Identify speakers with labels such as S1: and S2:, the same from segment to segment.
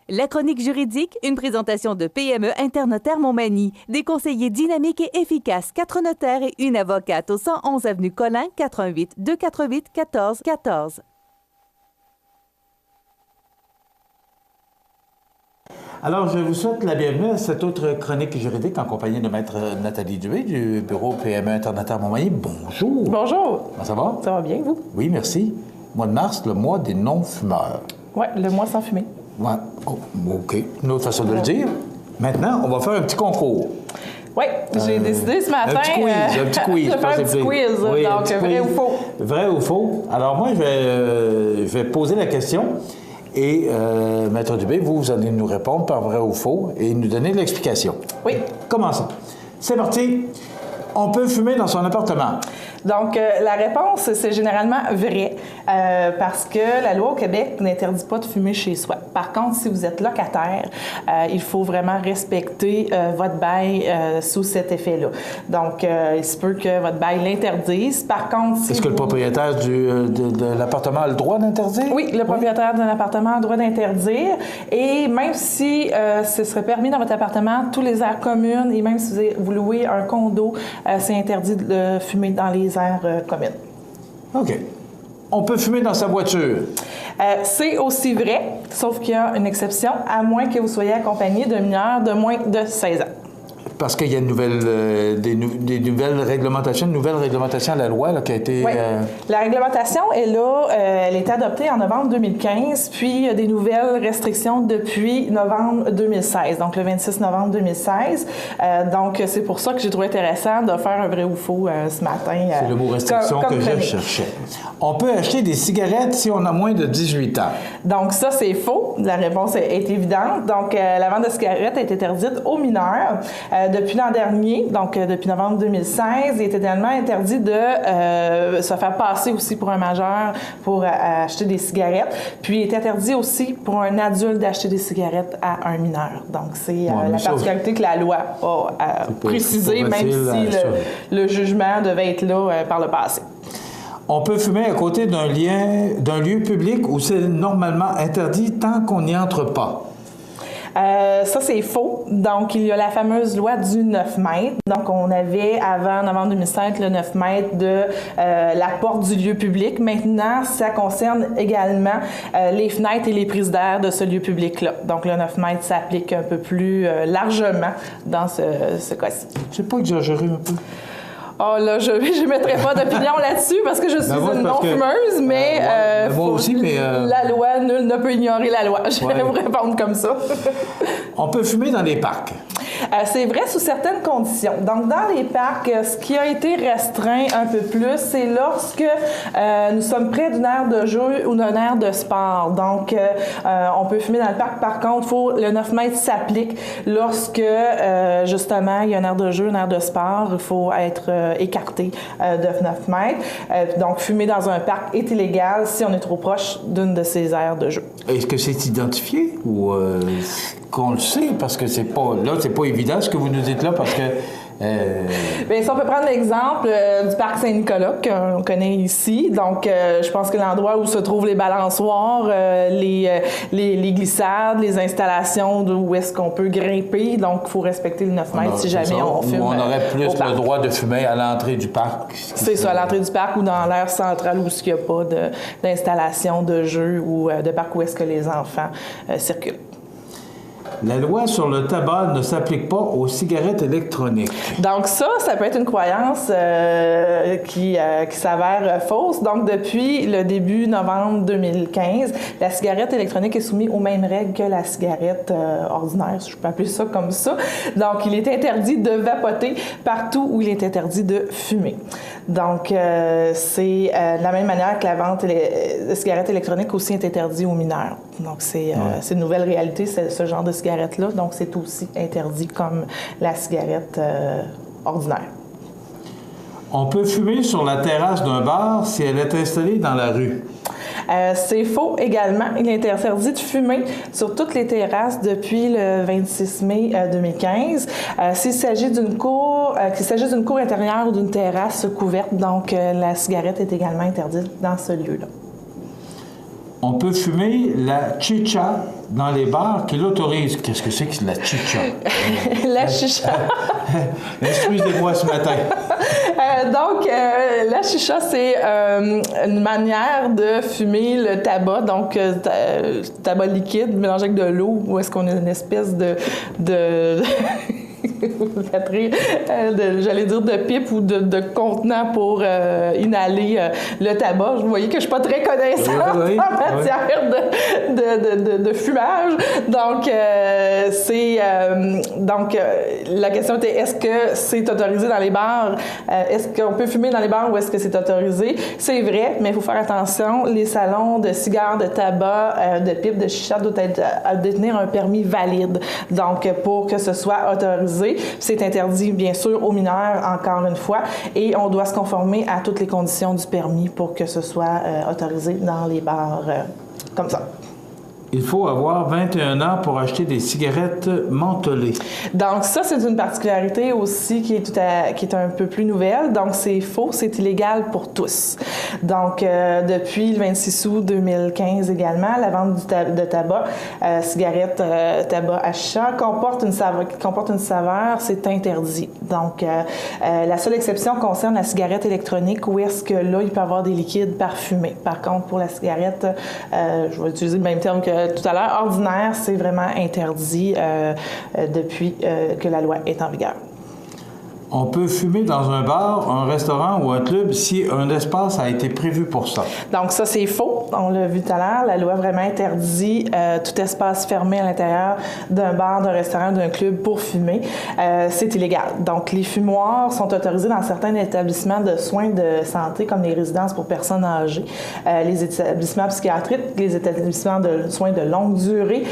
S1: La chronique juridique, une présentation de PME Internotaire Montmagny. Des conseillers dynamiques et efficaces, 4 notaires et une avocate au 111 avenue Collin, 88 248 14 14.
S2: Alors, je vous souhaite la bienvenue à cette autre chronique juridique en compagnie de Maître Nathalie Dubé du bureau PME Internotaire Montmagny. Bonjour.
S3: Bonjour.
S2: Comment ça va?
S3: Ça va bien, vous?
S2: Oui, merci. Mois de mars, le mois des non-fumeurs.
S3: Oui, le mois sans fumée.
S2: Ouais. Oh, OK. Une autre façon de le dire. Maintenant, on va faire un petit concours.
S3: Oui, j'ai décidé ce matin
S2: un petit quiz,
S3: de faire un petit quiz.
S2: Oui,
S3: donc,
S2: petit
S3: vrai
S2: quiz.
S3: ou faux?
S2: Vrai ou faux? Alors, moi, je vais poser la question et Maître Dubé, vous allez nous répondre par vrai ou faux et nous donner l'explication.
S3: Oui.
S2: Commençons. C'est parti. On peut fumer dans son appartement.
S3: Donc, la réponse, c'est généralement vrai, parce que la loi au Québec n'interdit pas de fumer chez soi. Par contre, si vous êtes locataire, il faut vraiment respecter votre bail sous cet effet-là. Donc, il se peut que votre bail l'interdise. Par contre, si
S2: Est-ce que le propriétaire de l'appartement a le droit d'interdire?
S3: Oui, le propriétaire d'un appartement a le droit d'interdire. Et même si ce serait permis dans votre appartement, tous les aires communes, et même si vous louez un condo, c'est interdit de fumer dans les aires communes.
S2: OK. On peut fumer dans sa voiture.
S3: C'est aussi vrai, sauf qu'il y a une exception, à moins que vous soyez accompagné de mineurs de moins de 16 ans.
S2: Parce qu'il y a une nouvelle, des nouvelles réglementations, une nouvelle réglementation à la loi là, qui a été...
S3: Oui. La réglementation est là, elle a été adoptée en novembre 2015, puis il y a des nouvelles restrictions depuis novembre 2016, donc le 26 novembre 2016. Donc, c'est pour ça que j'ai trouvé intéressant de faire un vrai ou faux ce matin.
S2: C'est le mot restriction que je cherchais. On peut acheter des cigarettes si on a moins de 18 ans. Donc,
S3: ça, c'est faux. La réponse est évidente. Donc, la vente de cigarettes est interdite aux mineurs. Depuis l'an dernier, donc depuis novembre 2016, il est également interdit de se faire passer aussi pour un majeur pour acheter des cigarettes. Puis, il est interdit aussi pour un adulte d'acheter des cigarettes à un mineur. Donc, c'est la particularité que la loi a précisée, même si le jugement devait être là par le passé.
S2: On peut fumer à côté d'un lieu public où c'est normalement interdit tant qu'on n'y entre pas.
S3: Ça, c'est faux. Donc, il y a la fameuse loi du 9 mètres. Donc, on avait, avant novembre 2005, le 9 mètres de la porte du lieu public. Maintenant, ça concerne également les fenêtres et les prises d'air de ce lieu public-là. Donc, le 9 mètres s'applique un peu plus largement dans ce cas-ci.
S2: Je sais pas exagérer un peu.
S3: Oh là, je ne mettrai pas d'opinion là-dessus parce que je suis une non-fumeuse, mais,
S2: moi aussi, mais
S3: la loi, nul ne peut ignorer la loi. Je vais vous répondre comme ça.
S2: On peut fumer dans les parcs.
S3: C'est vrai sous certaines conditions. Donc, dans les parcs, ce qui a été restreint un peu plus, c'est lorsque nous sommes près d'une aire de jeu ou d'une aire de sport. Donc, on peut fumer dans le parc. Par contre, le 9 mètres s'applique lorsque, justement, il y a une aire de jeu, une aire de sport. Il faut être écarté de 9 mètres. Donc, fumer dans un parc est illégal si on est trop proche d'une de ces aires de jeu.
S2: Est-ce que c'est identifié ou qu'on le sait? Parce que c'est pas évident ce que vous nous dites là, parce que...
S3: Bien, si on peut prendre l'exemple du parc Saint-Nicolas qu'on connaît ici. Donc, je pense que l'endroit où se trouvent les balançoires, les glissades, les installations où est-ce qu'on peut grimper. Donc, il faut respecter le 9 mètres si jamais on fume.
S2: On aurait plus le droit de fumer à l'entrée du parc.
S3: C'est ça, à l'entrée du parc ou dans l'aire centrale où il n'y a pas d'installation de jeu ou de parc où est-ce que les enfants circulent.
S2: La loi sur le tabac ne s'applique pas aux cigarettes électroniques.
S3: Donc ça peut être une croyance qui s'avère fausse. Donc depuis le début novembre 2015, la cigarette électronique est soumise aux mêmes règles que la cigarette ordinaire, si je peux appeler ça comme ça. Donc il est interdit de vapoter partout où il est interdit de fumer. Donc c'est de la même manière que la vente de cigarettes électroniques aussi est interdit aux mineurs. Donc c'est une nouvelle réalité, ce genre de cigarette-là. Donc, c'est aussi interdit comme la cigarette ordinaire.
S2: On peut fumer sur la terrasse d'un bar si elle est installée dans la rue.
S3: C'est faux également. Il est interdit de fumer sur toutes les terrasses depuis le 26 mai 2015. S'il s'agit d'une cour intérieure ou d'une terrasse couverte, donc la cigarette est également interdite dans ce lieu-là.
S2: On peut fumer la chicha dans les bars qui l'autorisent. Qu'est-ce que c'est que la chicha?
S3: La chicha.
S2: Excusez-moi ce matin.
S3: Donc, la chicha, c'est une manière de fumer le tabac, donc tabac liquide mélangé avec de l'eau, où est-ce qu'on a une espèce de j'allais dire de pipe ou de contenant pour inhaler le tabac. Vous voyez que je suis pas très connaissante en matière de fumage. Donc, la question était, est-ce que c'est autorisé dans les bars? Est-ce qu'on peut fumer dans les bars ou est-ce que c'est autorisé? C'est vrai, mais il faut faire attention. Les salons de cigares, de tabac, de pipe, de chicha doivent être à détenir un permis valide. Donc, pour que ce soit autorisé, c'est interdit, bien sûr, aux mineurs, encore une fois, et on doit se conformer à toutes les conditions du permis pour que ce soit autorisé dans les bars comme ça.
S2: Il faut avoir 21 ans pour acheter des cigarettes mentholées.
S3: Donc ça, c'est une particularité aussi qui est un peu plus nouvelle. Donc c'est faux, c'est illégal pour tous. Donc depuis le 26 août 2015 également, la vente de tabac, cigarettes, tabac à chicha comporte une saveur, c'est interdit. Donc la seule exception concerne la cigarette électronique où est-ce que là, il peut y avoir des liquides parfumés. Par contre, pour la cigarette, je vais utiliser le même terme que tout à l'heure, ordinaire, c'est vraiment interdit depuis que la loi est en vigueur.
S2: On peut fumer dans un bar, un restaurant ou un club si un espace a été prévu pour ça.
S3: Donc ça, c'est faux. On l'a vu tout à l'heure. La loi vraiment interdit tout espace fermé à l'intérieur d'un bar, d'un restaurant, d'un club pour fumer. C'est illégal. Donc les fumoirs sont autorisés dans certains établissements de soins de santé comme les résidences pour personnes âgées, les établissements psychiatriques, les établissements de soins de longue durée,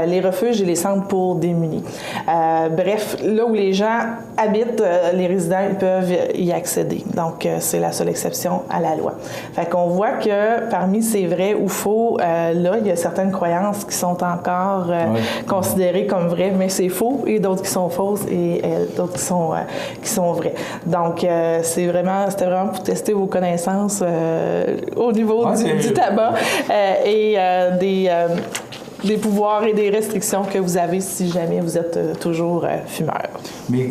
S3: les refuges et les centres pour démunis. Bref, là où les gens habitent, les résidents ils peuvent y accéder. Donc, c'est la seule exception à la loi. Fait qu'on voit que parmi ces vrais ou faux, là, il y a certaines croyances qui sont encore considérées comme vraies, mais c'est faux, et d'autres qui sont fausses et d'autres qui sont vraies. Donc, c'était vraiment pour tester vos connaissances au niveau du tabac et des pouvoirs et des restrictions que vous avez si jamais vous êtes toujours fumeur.
S2: Mais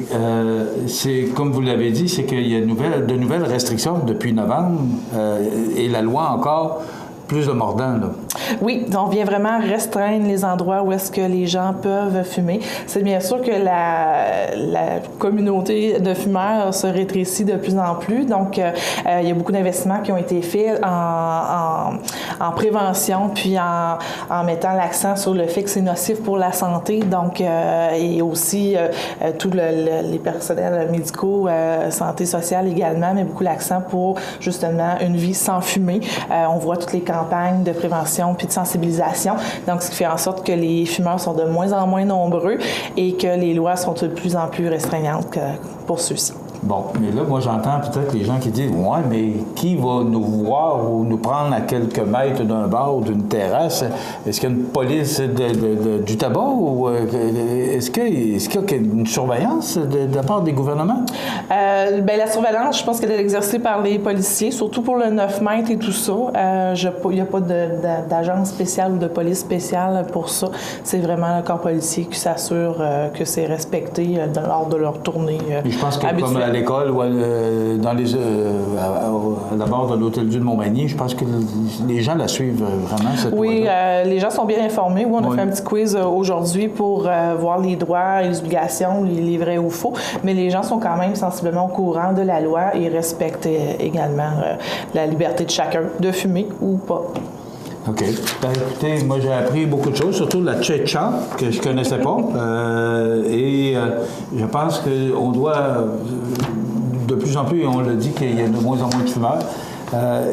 S2: c'est comme vous l'avez dit, c'est qu'il y a de nouvelles restrictions depuis novembre et la loi encore plus de mordant, là.
S3: Oui, on vient vraiment restreindre les endroits où est-ce que les gens peuvent fumer. C'est bien sûr que la communauté de fumeurs se rétrécit de plus en plus. Donc, il y a beaucoup d'investissements qui ont été faits en prévention, puis en mettant l'accent sur le fait que c'est nocif pour la santé. Donc, et aussi tous les personnels médicaux, santé sociale également, mais beaucoup l'accent pour justement une vie sans fumée. On voit toutes les campagnes de prévention puis de sensibilisation. Donc, ce qui fait en sorte que les fumeurs sont de moins en moins nombreux et que les lois sont de plus en plus restreignantes pour ceux-ci.
S2: Bon, mais là, moi, j'entends peut-être les gens qui disent « Ouais, mais qui va nous voir ou nous prendre à quelques mètres d'un bar ou d'une terrasse? Est-ce qu'il y a une police du tabac ou est-ce qu'il y a une surveillance de la part des gouvernements? »
S3: Bien, la surveillance, je pense qu'elle est exercée par les policiers, surtout pour le 9 mètres et tout ça. Il n'y a pas d'agence spéciale ou de police spéciale pour ça. C'est vraiment le corps policier qui s'assure que c'est respecté lors de leur tournée
S2: je pense que
S3: habituelle.
S2: Comme à l'école ou à la barre de l'Hôtel-Dieu de Montmagny, je pense que les gens la suivent vraiment, cette loi-là.
S3: Les gens sont bien informés. Oui, on a fait un petit quiz aujourd'hui pour voir les droits et les obligations, les vrais ou faux, mais les gens sont quand même sensiblement au courant de la loi et respectent également la liberté de chacun de fumer ou pas.
S2: OK. Ben, écoutez, moi, j'ai appris beaucoup de choses, surtout la chicha, que je connaissais pas. Je pense qu'on doit, de plus en plus, on le dit qu'il y a de moins en moins de fumeurs.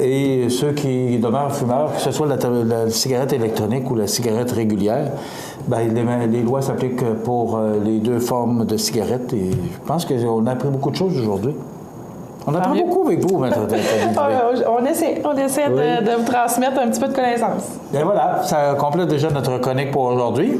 S2: Et ceux qui demeurent fumeurs, que ce soit la cigarette électronique ou la cigarette régulière, ben, les lois s'appliquent pour les deux formes de cigarettes. Et je pense qu'on a appris beaucoup de choses aujourd'hui. On apprend beaucoup avec vous, Maître Nathalie Dubé.
S3: On essaie de vous transmettre un petit peu de connaissances.
S2: Et voilà, ça complète déjà notre chronique pour aujourd'hui.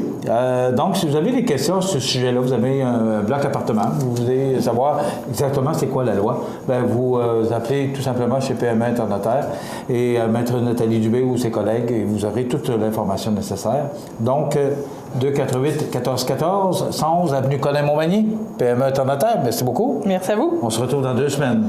S2: Donc, si vous avez des questions sur ce sujet-là, vous avez un bloc appartement, vous voulez savoir exactement c'est quoi la loi, bien, vous appelez tout simplement chez PME Internotaire et Maître Nathalie Dubé ou ses collègues et vous aurez toute l'information nécessaire. Donc, 248-1414, 111 avenue Colin-Montmagny, PME Internotaire. Merci beaucoup.
S3: Merci à vous.
S2: On se retrouve dans 2 semaines.